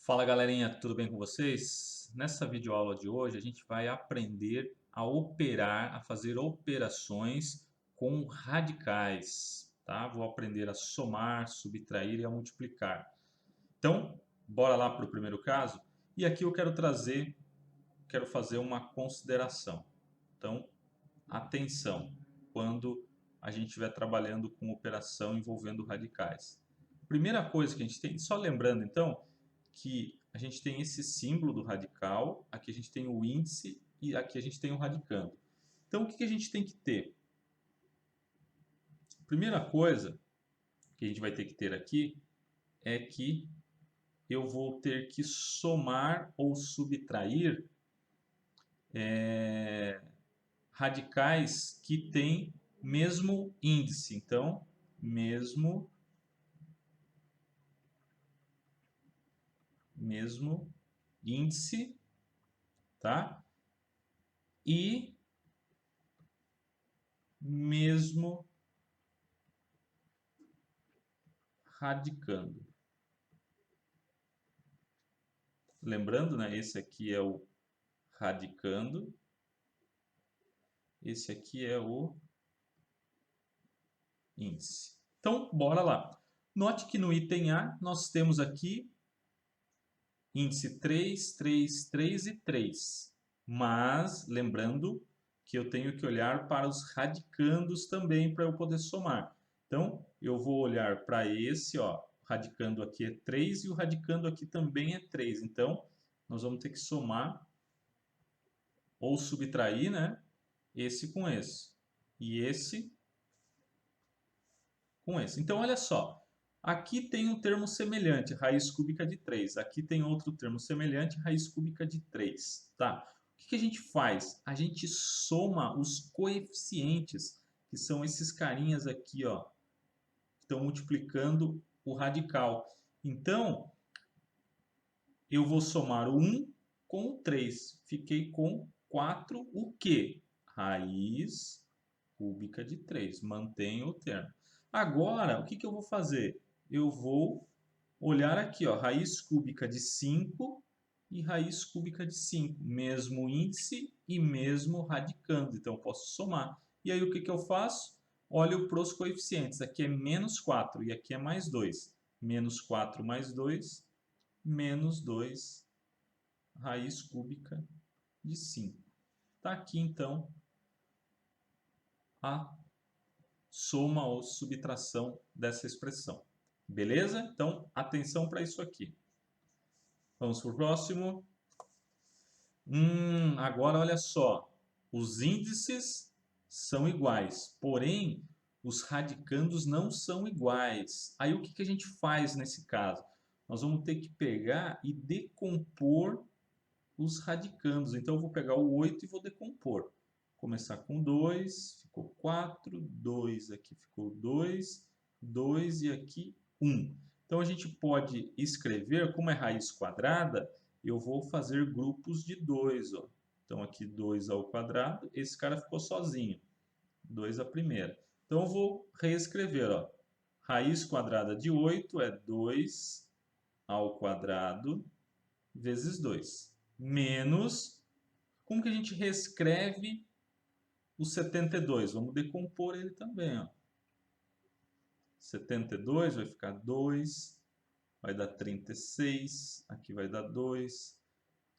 Fala galerinha, tudo bem com vocês? Nessa videoaula de hoje a gente vai aprender a operar, a fazer operações com radicais, tá? Vou aprender a somar, subtrair e a multiplicar. Então, bora lá para o primeiro caso? E aqui eu quero fazer uma consideração. Então, atenção, quando a gente estiver trabalhando com operação envolvendo radicais. Primeira coisa que a gente tem, só lembrando então, que a gente tem esse símbolo do radical, aqui a gente tem o índice e aqui a gente tem o radicando. Então, o que a gente tem que ter? Primeira coisa que a gente vai ter que ter aqui é que eu vou ter que somar ou subtrair radicais que têm mesmo índice. Então, mesmo índice, tá? E mesmo radicando. Lembrando, né? Esse aqui é o radicando, esse aqui é o índice. Então, bora lá. Note que no item A nós temos aqui índice 3, 3, 3 e 3. Mas, lembrando que eu tenho que olhar para os radicandos também para eu poder somar. Então, eu vou olhar para esse, ó, radicando aqui é 3 e o radicando aqui também é 3. Então, nós vamos ter que somar ou subtrair, né, esse com esse. E esse com esse. Então, olha só. Aqui tem um termo semelhante, raiz cúbica de 3. Aqui tem outro termo semelhante, raiz cúbica de 3. Tá? O que a gente faz? A gente soma os coeficientes, que são esses carinhas aqui, ó, que estão multiplicando o radical. Então, eu vou somar o 1 com o 3. Fiquei com 4, o quê? Raiz cúbica de 3. Mantenho o termo. Agora, o que eu vou fazer? Eu vou olhar aqui, ó, raiz cúbica de 5 e raiz cúbica de 5. Mesmo índice e mesmo radicando. Então, eu posso somar. E aí, o que eu faço? Olho para os coeficientes. Aqui é menos 4 e aqui é mais 2. Menos 4 mais 2, menos 2, raiz cúbica de 5. Está aqui, então, a soma ou subtração dessa expressão. Beleza? Então, atenção para isso aqui. Vamos para o próximo. Agora olha só. Os índices são iguais, porém, os radicandos não são iguais. Aí o que a gente faz nesse caso? Nós vamos ter que pegar e decompor os radicandos. Então, eu vou pegar o 8 e vou decompor. Começar com 2, ficou 4, 2 aqui ficou 2, 2 e aqui 1. Então, a gente pode escrever, como é raiz quadrada, eu vou fazer grupos de 2. Ó. Então, aqui 2 ao quadrado, esse cara ficou sozinho, 2 a primeira. Então, eu vou reescrever. Ó. Raiz quadrada de 8 é 2 ao quadrado vezes 2. Menos, como que a gente reescreve o 72? Vamos decompor ele também. Ó. 72 vai ficar 2, vai dar 36, aqui vai dar 2,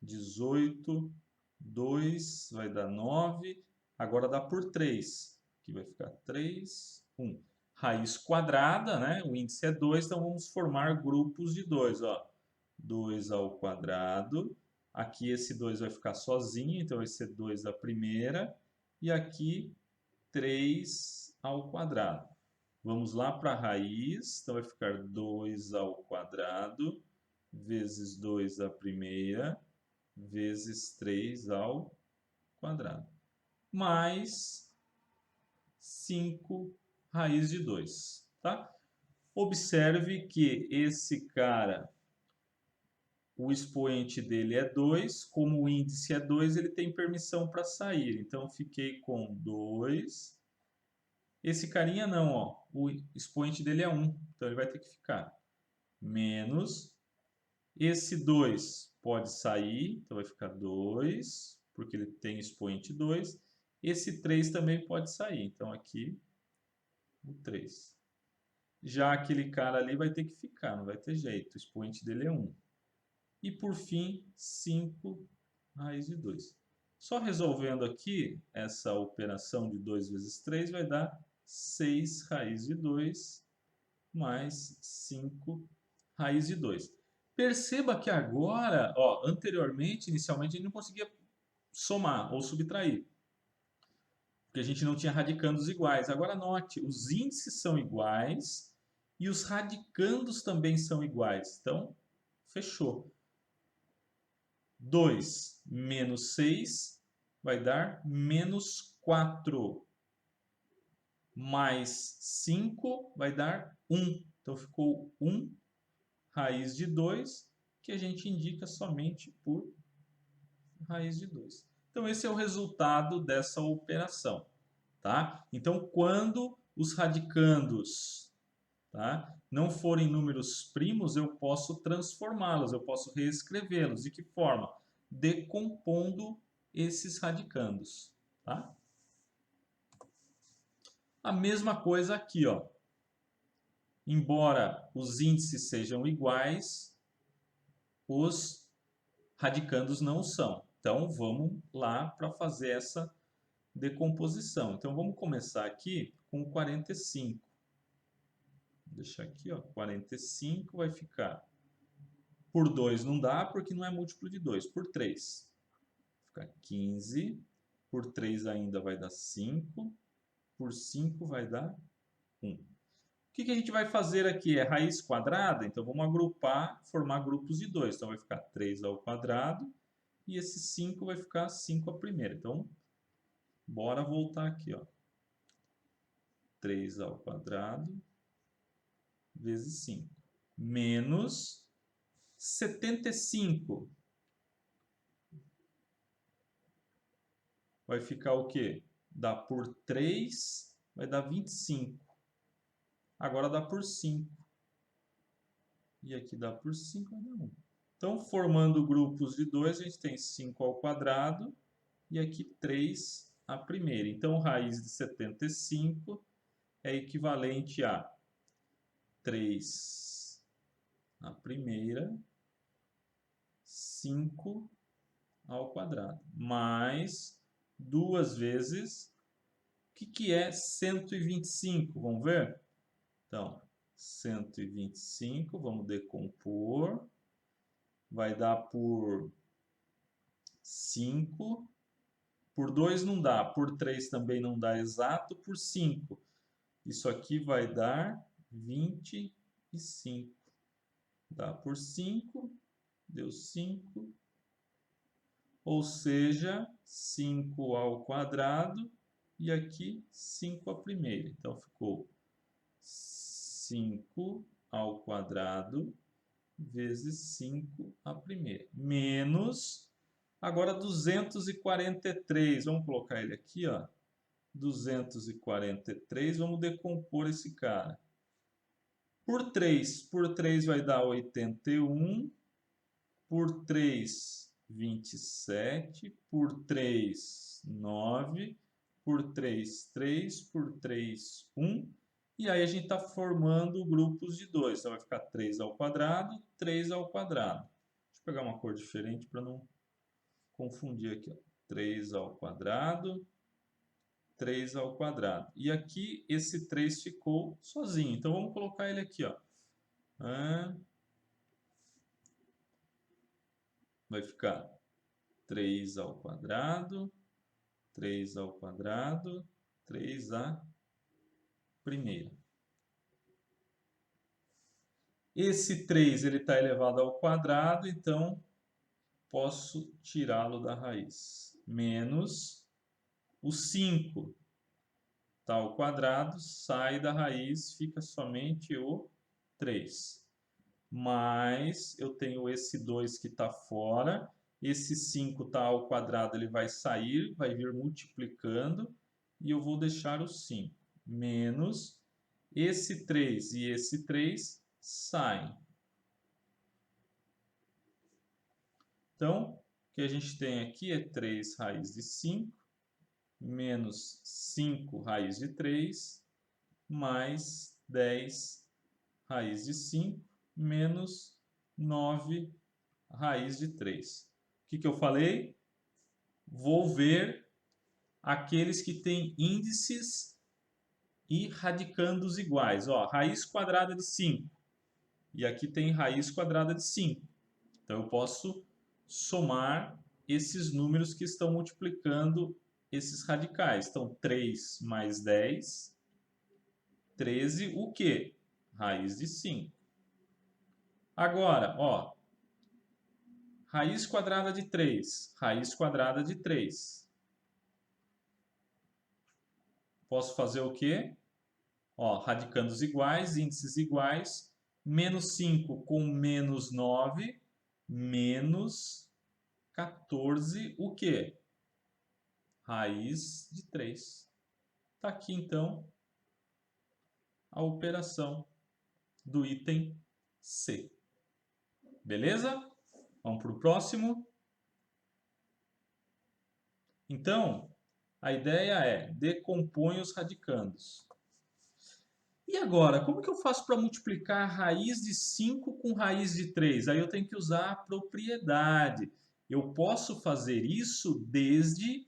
18, 2 vai dar 9, agora dá por 3, aqui vai ficar 3, 1. Raiz quadrada, né? O índice é 2, então vamos formar grupos de 2. Ó. 2 ao quadrado, aqui esse 2 vai ficar sozinho, então vai ser 2 a primeira, e aqui 3 ao quadrado. Vamos lá para a raiz, então vai ficar 2 ao quadrado, vezes 2 a primeira, vezes 3 ao quadrado. Mais 5 raiz de 2, tá? Observe que esse cara, o expoente dele é 2, como o índice é 2, ele tem permissão para sair. Então, fiquei com 2. Esse carinha não, ó, o expoente dele é 1, então ele vai ter que ficar menos Esse 2 pode sair, então vai ficar 2, porque ele tem expoente 2. Esse 3 também pode sair, então aqui o 3. Já aquele cara ali vai ter que ficar, não vai ter jeito, o expoente dele é 1. E por fim, 5 raiz de 2. Só resolvendo aqui, essa operação de 2 vezes 3 vai dar 6 raiz de 2 mais 5 raiz de 2. Perceba que agora, ó, anteriormente, inicialmente, a gente não conseguia somar ou subtrair, porque a gente não tinha radicandos iguais. Agora note, os índices são iguais e os radicandos também são iguais. Então, fechou. 2 menos 6 vai dar menos 4. Mais 5 vai dar 1. Então, ficou 1 raiz de 2, que a gente indica somente por raiz de 2. Então, esse é o resultado dessa operação. Tá? Então, quando os radicandos, tá, não forem números primos, eu posso transformá-los, eu posso reescrevê-los. De que forma? Decompondo esses radicandos. Tá? A mesma coisa aqui, ó. Embora os índices sejam iguais, os radicandos não são. Então, vamos lá para fazer essa decomposição. Então, vamos começar aqui com 45. Vou deixar aqui, ó, 45 vai ficar... Por 2 não dá, porque não é múltiplo de 2. Por 3. Vai ficar 15. Por 3 ainda vai dar 5. Por 5 vai dar 1. O que a gente vai fazer aqui? É raiz quadrada, então vamos agrupar, formar grupos de 2. Então vai ficar 3 ao quadrado e esse 5 vai ficar 5 à primeira. Então, bora voltar aqui, ó. 3 ao quadrado vezes 5. Menos 75. Vai ficar o quê? Dá por 3, vai dar 25. Agora dá por 5. E aqui dá por 5, vai dar 1. Então, formando grupos de 2, a gente tem 5 ao quadrado e aqui 3 à primeira. Então, raiz de 75 é equivalente a 3 à primeira, 5 ao quadrado, mais 2 vezes... O que é 125? Vamos ver? Então, 125, vamos decompor. Vai dar por 5. Por 2 não dá, por 3 também não dá exato, por 5. Isso aqui vai dar 25. Dá por 5, deu 5. Ou seja, 5 ao quadrado e aqui 5 à primeira. Então, ficou 5 ao quadrado vezes 5 à primeira. Menos, agora 243. Vamos colocar ele aqui, ó. 243, vamos decompor esse cara. Por 3 vai dar 81. Por 3, 27. Por 3, 9. Por 3, 3. Por 3, 1. E aí a gente está formando grupos de 2. Então vai ficar 3 ao quadrado, 3 ao quadrado. Deixa eu pegar uma cor diferente para não confundir aqui. Ó. 3 ao quadrado, 3 ao quadrado. E aqui esse 3 ficou sozinho. Então vamos colocar ele aqui. Ó. Vai ficar 3 ao quadrado, 3 ao quadrado, 3 à primeira. Esse 3 ele está elevado ao quadrado, então posso tirá-lo da raiz. Menos o 5 está ao quadrado, sai da raiz, fica somente o 3. Mas eu tenho esse 2 que está fora, esse 5 está ao quadrado, ele vai sair, vai vir multiplicando, e eu vou deixar o 5. Menos esse 3 e esse 3 saem. Então, o que a gente tem aqui é 3 raiz de 5, menos 5 raiz de 3, mais 10 raiz de 5, menos 9 raiz de 3. O que eu falei? Vou ver aqueles que têm índices e radicandos iguais. Ó, raiz quadrada de 5. E aqui tem raiz quadrada de 5. Então, eu posso somar esses números que estão multiplicando esses radicais. Então, 3 mais 10, 13, o quê? Raiz de 5. Agora, ó, raiz quadrada de 3, raiz quadrada de 3. Posso fazer o quê? Ó, radicandos iguais, índices iguais, menos 5 com menos 9, menos 14, o quê? Raiz de 3. Está aqui, então, a operação do item C. Beleza? Vamos para o próximo. Então, a ideia é decompõe os radicandos. E agora, como que eu faço para multiplicar raiz de 5 com raiz de 3? Aí eu tenho que usar a propriedade. Eu posso fazer isso desde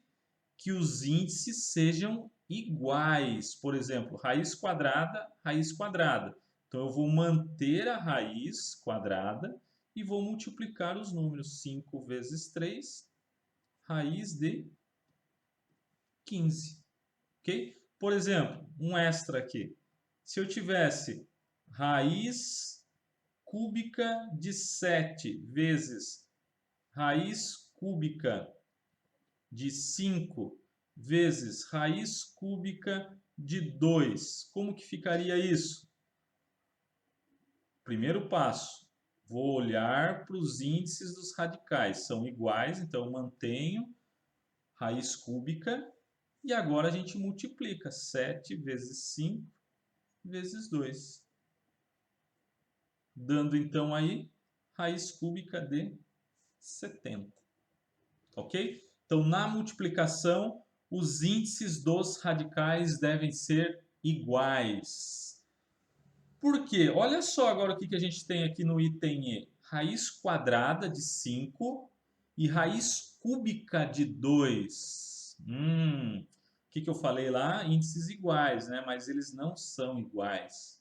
que os índices sejam iguais. Por exemplo, raiz quadrada, raiz quadrada. Então, eu vou manter a raiz quadrada e vou multiplicar os números. 5 vezes 3, raiz de 15. Ok? Por exemplo, um extra aqui. Se eu tivesse raiz cúbica de 7 vezes raiz cúbica de 5 vezes raiz cúbica de 2, como que ficaria isso? Primeiro passo, vou olhar para os índices dos radicais. São iguais, então eu mantenho raiz cúbica. E agora a gente multiplica 7 vezes 5 vezes 2. Dando então aí raiz cúbica de 70. Ok? Então, na multiplicação, os índices dos radicais devem ser iguais. Por quê? Olha só agora o que a gente tem aqui no item E. Raiz quadrada de 5 e raiz cúbica de 2. O que eu falei lá? Índices iguais, né? Mas eles não são iguais.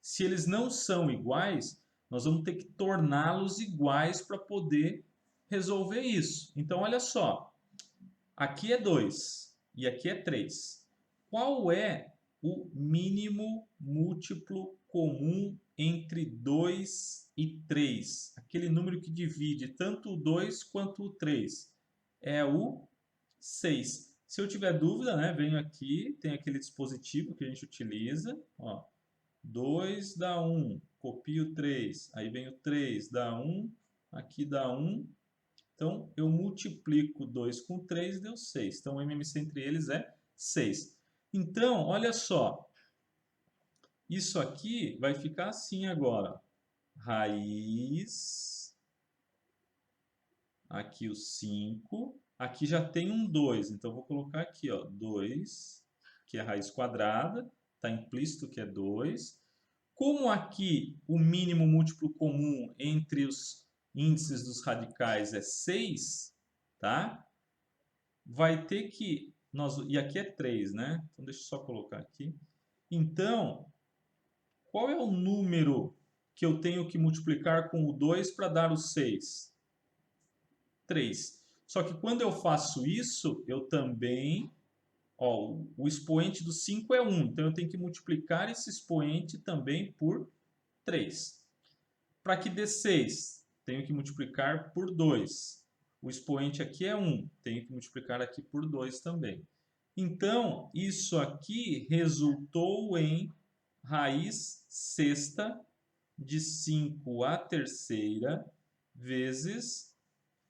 Se eles não são iguais, nós vamos ter que torná-los iguais para poder resolver isso. Então, olha só. Aqui é 2 e aqui é 3. Qual é o mínimo múltiplo comum entre 2 e 3? Aquele número que divide tanto o 2 quanto o 3. É o 6. Se eu tiver dúvida, né, venho aqui, tem aquele dispositivo que a gente utiliza. Ó, 2 dá 1, copio 3, aí vem o 3, dá 1, aqui dá 1. Então, eu multiplico 2 com 3, deu 6. Então, o MMC entre eles é 6. Então, olha só. Isso aqui vai ficar assim agora. Raiz. Aqui o 5. Aqui já tem um 2. Então, eu vou colocar aqui, ó, 2, que é a raiz quadrada. Está implícito que é 2. Como aqui o mínimo múltiplo comum entre os índices dos radicais é 6, tá? Vai ter que... e aqui é 3, né? Então, deixa eu só colocar aqui. Então, qual é o número que eu tenho que multiplicar com o 2 para dar o 6? 3. Só que quando eu faço isso, eu também... Ó, o expoente do 5 é 1. Então, eu tenho que multiplicar esse expoente também por 3. Para que dê 6, tenho que multiplicar por 2. O expoente aqui é 1, tenho que multiplicar aqui por 2 também. Então, isso aqui resultou em raiz sexta de 5 à terceira vezes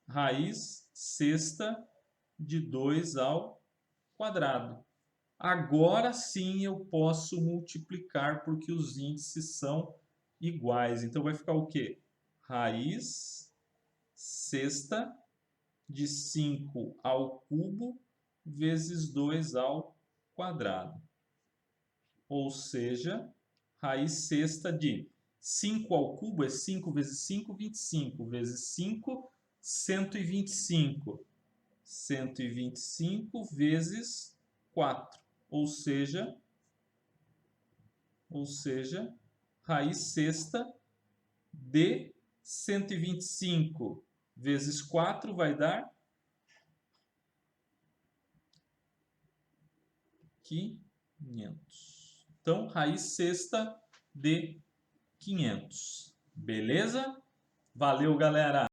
raiz sexta de 2 ao quadrado. Agora sim eu posso multiplicar porque os índices são iguais. Então vai ficar o quê? Raiz sexta de 5 ao cubo vezes 2 ao quadrado. Ou seja, raiz sexta de 5 ao cubo é 5 vezes 5, 25. Vezes 5, 125. 125 vezes 4. Ou seja, raiz sexta de 125 vezes 4 vai dar 500. Então, raiz sexta de 500. Beleza? Valeu, galera!